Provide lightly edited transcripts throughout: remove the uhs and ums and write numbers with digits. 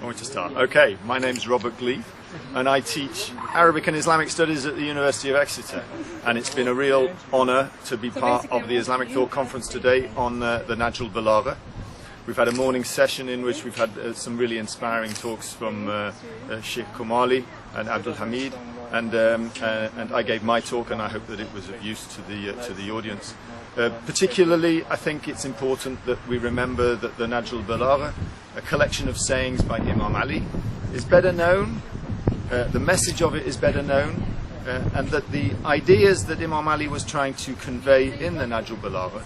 Want to start? Okay, my name's Robert Glee, and I teach Arabic and Islamic Studies at the University of Exeter. And it's been a real honour to be part of the Islamic Thought Conference today on the Nahjul Balagha. We've had a morning session in which we've had some really inspiring talks from Sheikh Kumali and Abdul Hamid, and I gave my talk, and I hope that it was of use to the audience. Particularly, I think it's important that we remember that the Nahjul Balagha, a collection of sayings by Imam Ali, is better known, the message of it is better known, and that the ideas that Imam Ali was trying to convey in the Nahjul Balagha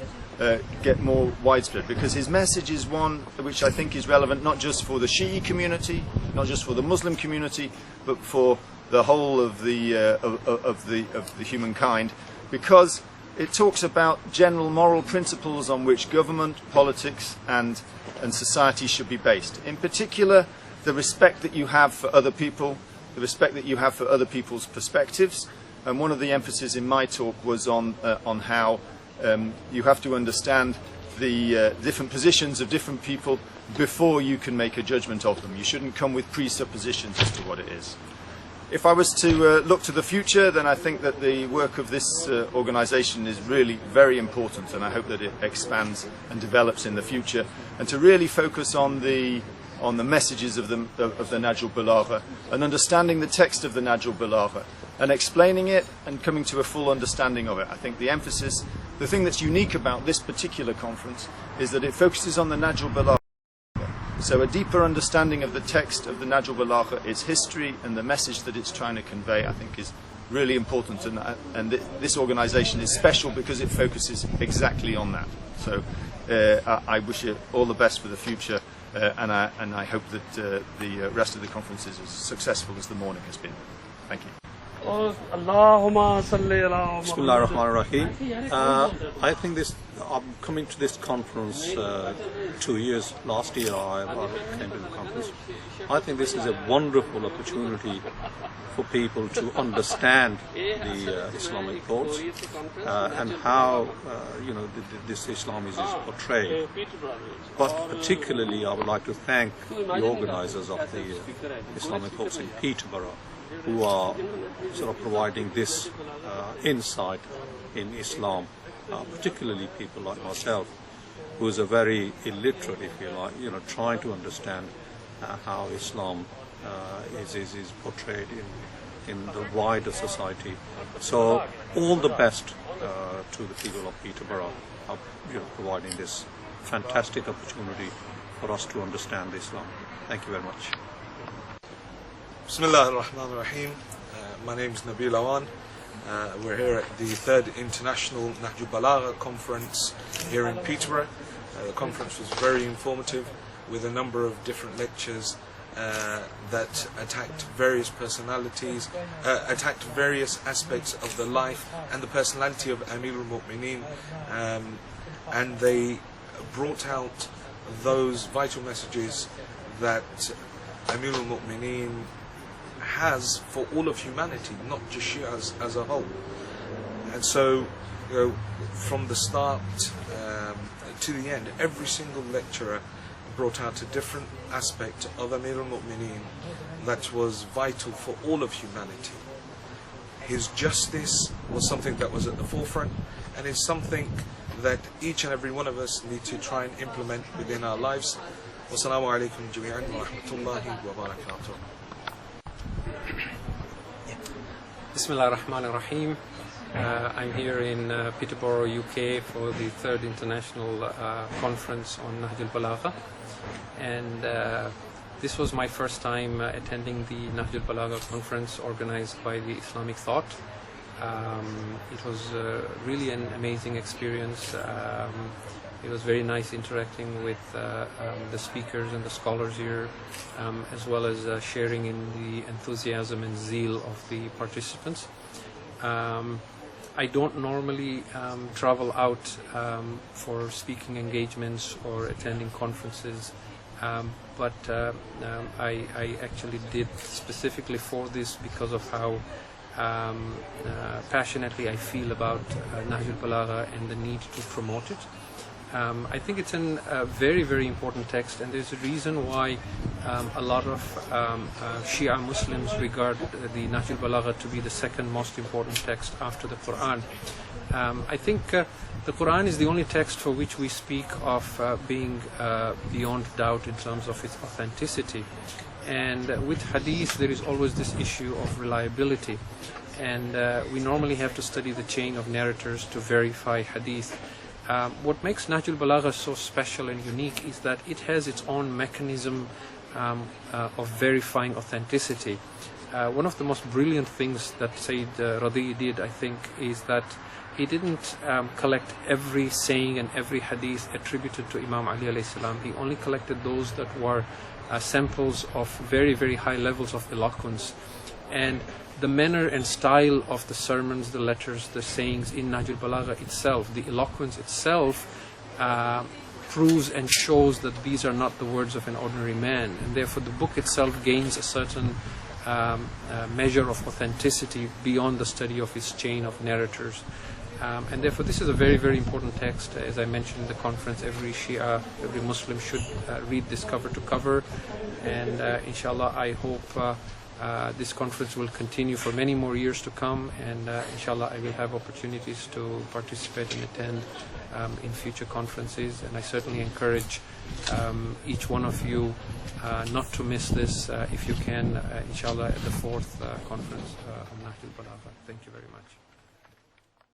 get more widespread, because his message is one which I think is relevant not just for the Shi'i community, not just for the Muslim community, but for the whole of the humankind, because it talks about general moral principles on which government, politics and society should be based. In particular, the respect that you have for other people, the respect that you have for other people's perspectives. And one of the emphasis in my talk was on how you have to understand the different positions of different people before you can make a judgment of them. You shouldn't come with presuppositions as to what it is. If I was to look to the future, then I think that the work of this organisation is really very important, and I hope that it expands and develops in the future, and to really focus on the messages of the Nahjul Balagha, and understanding the text of the Nahjul Balagha, and explaining it and coming to a full understanding of it. I think the emphasis, the thing that's unique about this particular conference, is that it focuses on the Nahjul Balagha. So a deeper understanding of the text of the Nahjul Balagha, its history and the message that it's trying to convey, I think is really important, and this organisation is special because it focuses exactly on that. So I wish you all the best for the future, and I hope that the rest of the conference is as successful as the morning has been. Thank you. Bismillah ar-Rahman ar-Rahim. I think I'm coming to this conference 2 years. Last year I came to the conference. I think this is a wonderful opportunity for people to understand the Islamic thoughts and how this Islam is portrayed. But particularly I would like to thank the organisers of the Islamic thoughts in Peterborough, who are sort of providing this insight in Islam, particularly people like myself, who is a very illiterate, if you like, trying to understand how Islam is portrayed in the wider society. So all the best to the people of Peterborough, providing this fantastic opportunity for us to understand Islam. Thank you very much. Bismillah ar-Rahman ar-Rahim. My name is Nahjul Balagha. We're here at the 3rd International Nahjul Balagha Conference here in Peterborough. The conference was very informative, with a number of different lectures that attacked various personalities, attacked various aspects of the life and the personality of Amir al-Mu'mineen, and they brought out those vital messages that Amir al-Mu'mineen has for all of humanity, not just Shias as a whole. And so, from the start to the end, every single lecturer brought out a different aspect of Amir al-Mu'mineen that was vital for all of humanity. His justice was something that was at the forefront, and it's something that each and every one of us need to try and implement within our lives. Wassalamu alaikum jami'an wa rahmatullahi wa barakatuh. Bismillah ar-Rahman ar-Rahim. I'm here in Peterborough, UK for the 3rd International Conference on Nahjul Balagha, and this was my first time attending the Nahjul Balagha conference organized by the Islamic Thought. It was really an amazing experience. It was very nice interacting with the speakers and the scholars here, as well as sharing in the enthusiasm and zeal of the participants. I don't normally travel out for speaking engagements or attending conferences, but I actually did specifically for this because of how passionately I feel about Nahjul Balagha and the need to promote it. I think it's a very, very important text, and there's a reason why a lot of Shia Muslims regard the Nahjul Balagha to be the second most important text after the Quran. I think the Quran is the only text for which we speak of being beyond doubt in terms of its authenticity. And with Hadith, there is always this issue of reliability. And we normally have to study the chain of narrators to verify Hadith. What makes Nahjul Balagha so special and unique is that it has its own mechanism of verifying authenticity. One of the most brilliant things that Sayyid Radi did, I think, is that he didn't collect every saying and every hadith attributed to Imam Ali alayhi salam. He only collected those that were samples of very, very high levels of eloquence. And the manner and style of the sermons, the letters, the sayings in Nahjul Balagha itself, the eloquence itself, proves and shows that these are not the words of an ordinary man. And therefore the book itself gains a certain measure of authenticity beyond the study of its chain of narrators. And therefore this is a very, very important text. As I mentioned in the conference, every Shia, every Muslim should read this cover to cover. And inshallah, I hope this conference will continue for many more years to come, and inshallah I will have opportunities to participate and attend in future conferences. And I certainly encourage each one of you not to miss this if you can, inshallah, at the 4th conference on Nahjul Balagha. Thank you very much.